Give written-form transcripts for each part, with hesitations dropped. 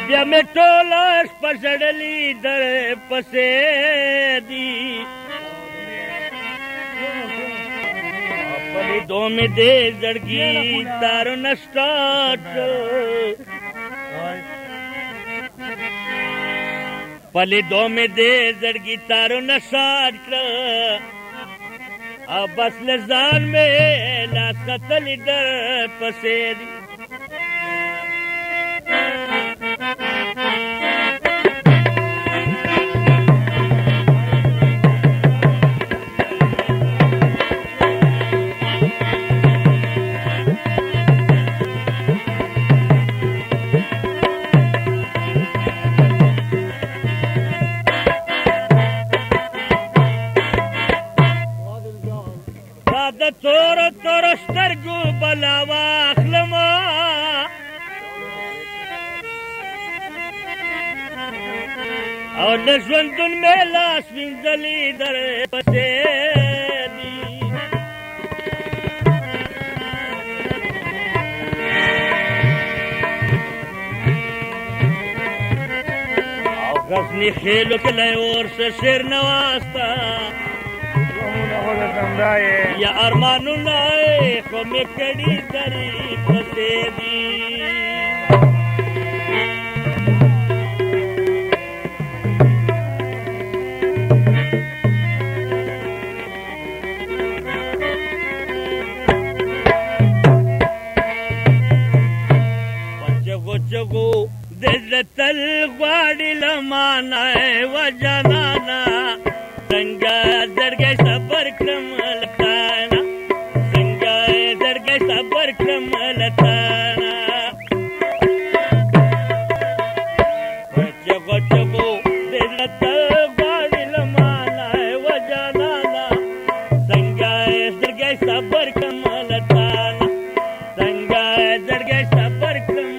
بیا می ټولاش پسړلی در پسې دی پلی دو می دې زړګي تار نشټاټ پلی دو می دې زړګي تار نشټاټ اب بس لزان میں لاس قتل در پسې دی تور تور سترګو بلا واخلما او د ژوندون مې لاس وینځلي در پسې دي او غزني خېلو کلی ورشه شیر نواستا یا ارمانونه خو مې کړي درې پسې دي چغو چغو د زړه تل غواړي له مانه وجنانا څنګه زړګی صبر کړم لتانا څنګه زړګی صبر کړم لتانا چغو چغو د زړه تل غواړي له مانه وجنانا څنګه زړګی صبر کړم لتانا څنګه زړګی صبر کړم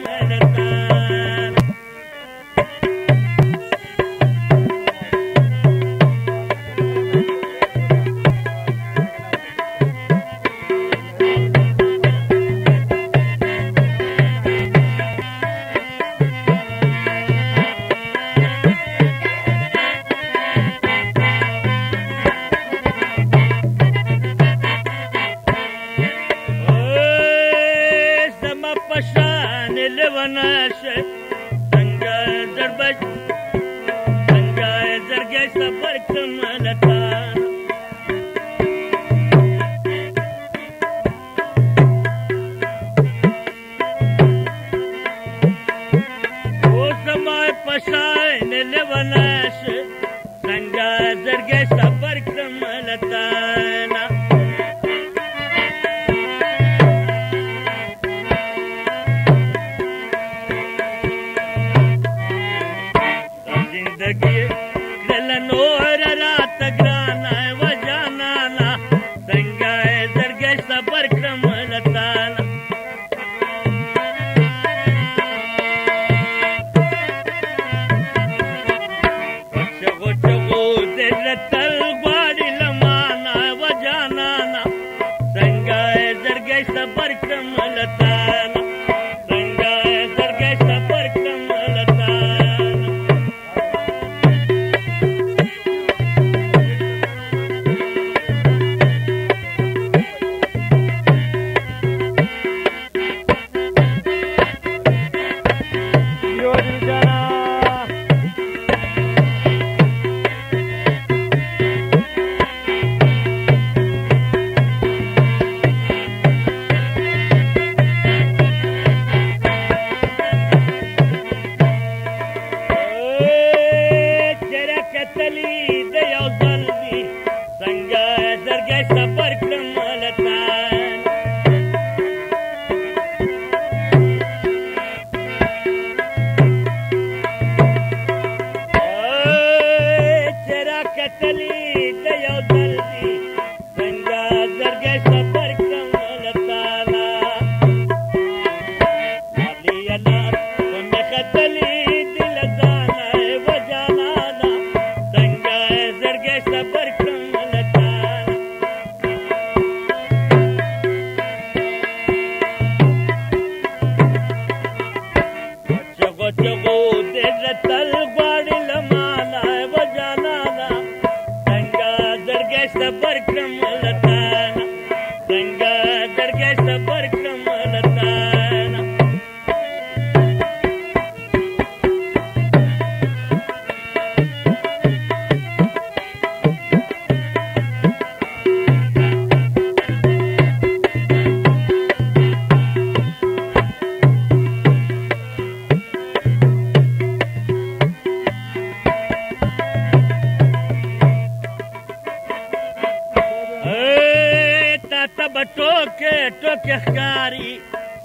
ټوکې ښکاري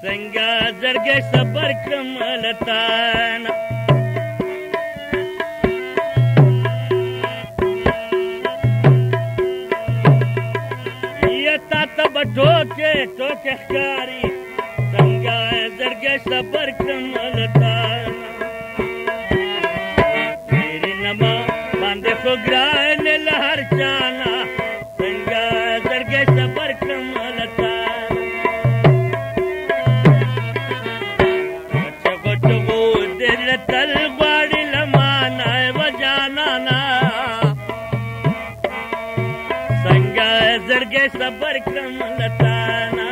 څنګه زړګی صبر کړم له تانه تا ته به ټوکې ټوکې ښکاري څنګه زړګی صبر کړم له تانه تیرې نه ما باندې خو ګران له هر چا نه څنګه زړګی صبر کړم له تانه چغو چغو دې له تل غواړي له مانه و جانانه څنګه زړګی صبر کړم له تانه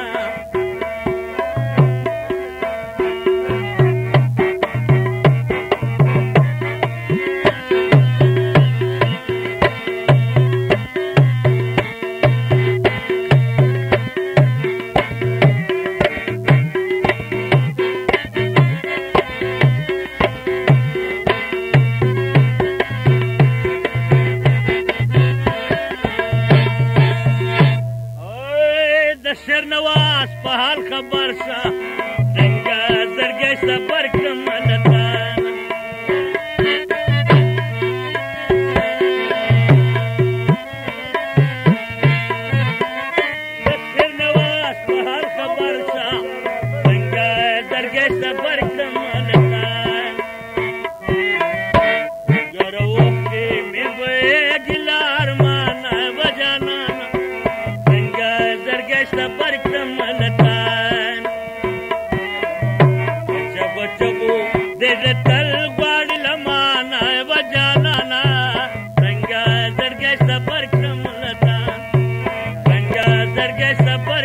شرنواز په حال خبر شه څنګه زړګی صبر کړم له تانه شرنواز په حال خبر شه څنګه زړګی صبر کړم له تانه یاره اوښکې مې بهېږي له ارمانه و جانانه څنګه زړګی صبر کړم له تانه چغو چغو دې تل غواړي له مانه و جانانه څنګه زړګی صبر کړم له تانه څنګه زړګی صبر